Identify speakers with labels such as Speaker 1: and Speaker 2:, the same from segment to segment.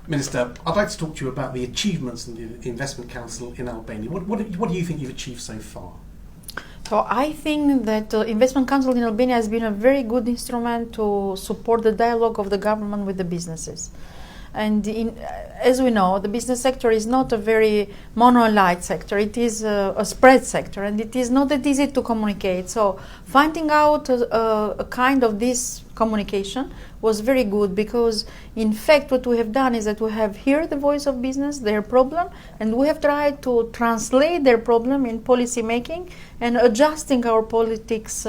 Speaker 1: Minister, I'd like to talk to you about the achievements in the Investment Council in Albania. What do you think you've achieved so far?
Speaker 2: So I think that the Investment Council in Albania has been a very good instrument to support the dialogue of the government with the businesses. And as we know, the business sector is not a very monolith sector. It is a spread sector, and it is not that easy to communicate. So finding out a kind of this communication was very good, because in fact what we have done is that we have heard the voice of business, their problem, and we have tried to translate their problem in policy making and adjusting our politics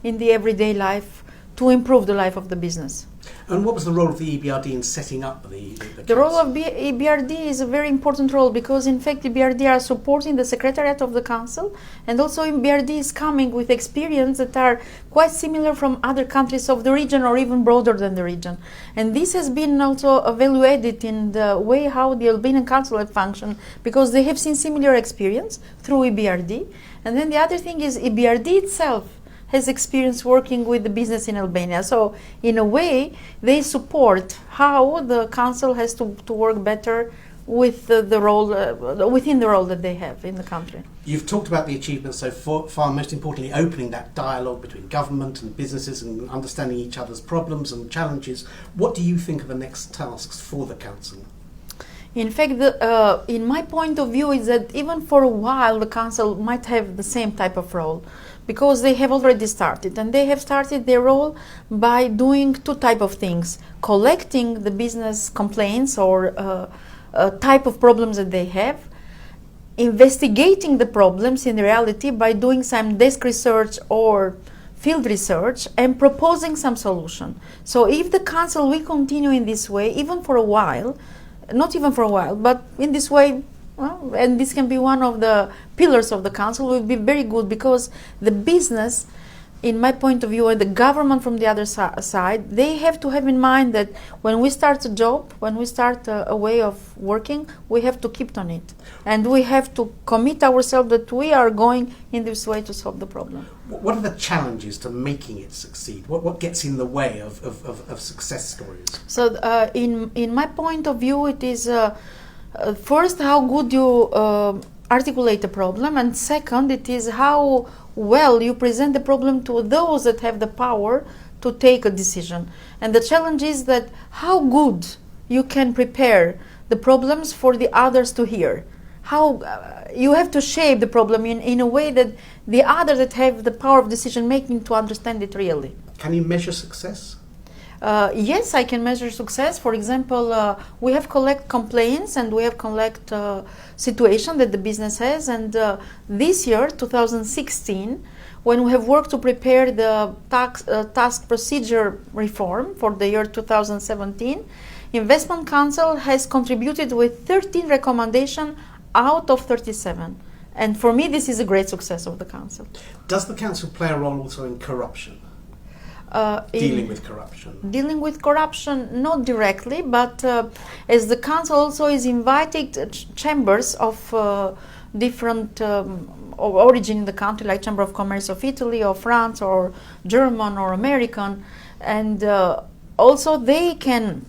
Speaker 2: in the everyday life to improve the life of the business.
Speaker 1: And what was the role of the EBRD in setting up the
Speaker 2: The role of EBRD is a very important role, because in fact EBRD are supporting the Secretariat of the Council, and also EBRD is coming with experience that are quite similar from other countries of the region or even broader than the region. And this has been also evaluated in the way how the Albanian Council have functioned, because they have seen similar experience through EBRD. And then the other thing is EBRD itself has experience working with the business in Albania. So in a way, they support how the council has to work better with the role, within the role that they have in the country.
Speaker 1: You've talked about the achievements so far, most importantly opening that dialogue between government and businesses and understanding each other's problems and challenges. What do you think are the next tasks for the council?
Speaker 2: In fact, in my point of view is that even for a while the council might have the same type of role, because they have already started, and they have started their role by doing two types of things: collecting the business complaints or type of problems that they have, investigating the problems in reality by doing some desk research or field research, and proposing some solution. So if the council will continue in this way, even for a while, not even for a while, but in this way, well, and this can be one of the pillars of the council, will be very good, because the business, in my point of view, and the government from the other side, they have to have in mind that when we start a job, when we start a way of working, we have to keep on it. And we have to commit ourselves that we are going in this way to solve the problem.
Speaker 1: What are the challenges to making it succeed? What gets in the way of success stories?
Speaker 2: So in my point of view, it is first how good you articulate a problem, and second it is how well you present the problem to those that have the power to take a decision. And the challenge is that how good you can prepare the problems for the others to hear. How you have to shape the problem in a way that the others that have the power of decision making to understand it really.
Speaker 1: Can you measure success?
Speaker 2: Yes, I can measure success. For example, we have collect complaints and we have collect situation that the business has. And this year, 2016, when we have worked to prepare the task procedure reform for the year 2017, Investment Council has contributed with 13 recommendations out of 37. And for me, this is a great success of the Council.
Speaker 1: Does the Council play a role also in corruption? Dealing with corruption? Dealing with corruption,
Speaker 2: not directly, but as the Council also is inviting chambers of different origin in the country, like Chamber of Commerce of Italy or France or German or American, and also they can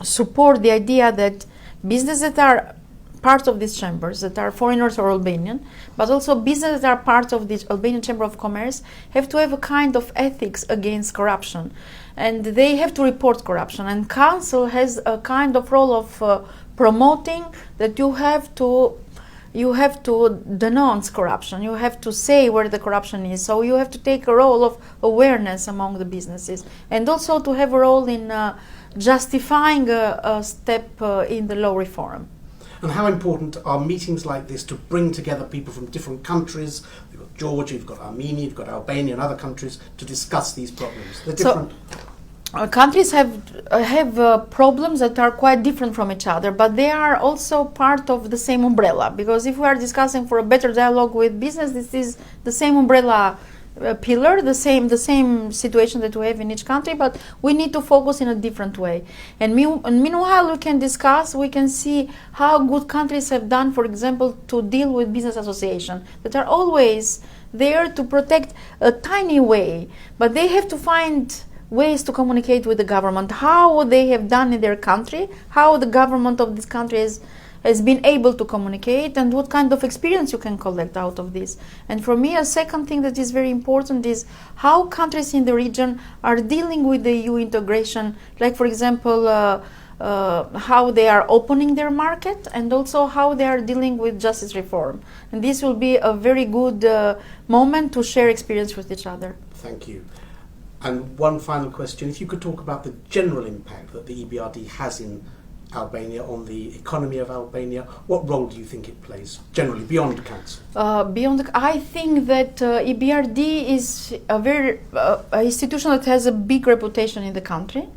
Speaker 2: support the idea that businesses that are part of these chambers, that are foreigners or Albanian, but also businesses that are part of the Albanian Chamber of Commerce, have to have a kind of ethics against corruption, and they have to report corruption. And Council has a kind of role of promoting that you have to denounce corruption. You have to say where the corruption is. So you have to take a role of awareness among the businesses, and also to have a role in justifying a step in the law reform.
Speaker 1: And how important are meetings like this to bring together people from different countries? You've got Georgia, you've got Armenia, you've got Albania and other countries to discuss these problems. They're different.
Speaker 2: Countries have problems that are quite different from each other, but they are also part of the same umbrella. Because if we are discussing for a better dialogue with business, this is the same umbrella pillar, the same situation that we have in each country, but we need to focus in a different way. And meanwhile, we can see how good countries have done, for example, to deal with business associations that are always there to protect a tiny way, but they have to find ways to communicate with the government, how they have done in their country, how the government of this country has been able to communicate, and what kind of experience you can collect out of this. And for me, a second thing that is very important is how countries in the region are dealing with the EU integration, like for example, how they are opening their market, and also how they are dealing with justice reform. And this will be a very good moment to share experience with each other.
Speaker 1: Thank you. And one final question, if you could talk about the general impact that the EBRD has in Albania, on the economy of Albania, what role do you think it plays, generally, beyond the Council?
Speaker 2: I think that EBRD is a very institution that has a big reputation in the country,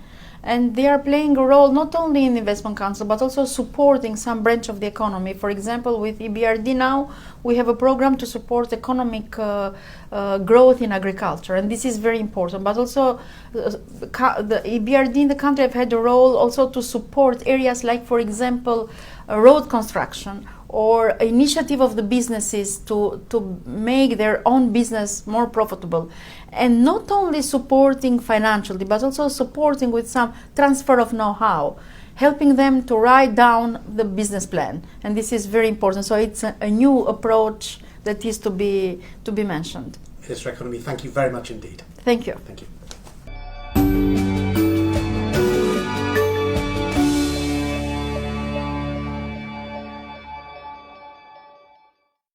Speaker 2: and they are playing a role not only in the Investment Council, but also supporting some branch of the economy. For example, with EBRD now, we have a program to support economic growth in agriculture, and this is very important. But also, the EBRD in the country have had a role also to support areas like, for example, road construction, or initiative of the businesses to make their own business more profitable. And not only supporting financially, but also supporting with some transfer of know-how, helping them to write down the business plan. And this is very important. So it's a new approach that is to be mentioned.
Speaker 1: Minister Economy, thank you very much indeed.
Speaker 2: Thank you.
Speaker 1: Thank you.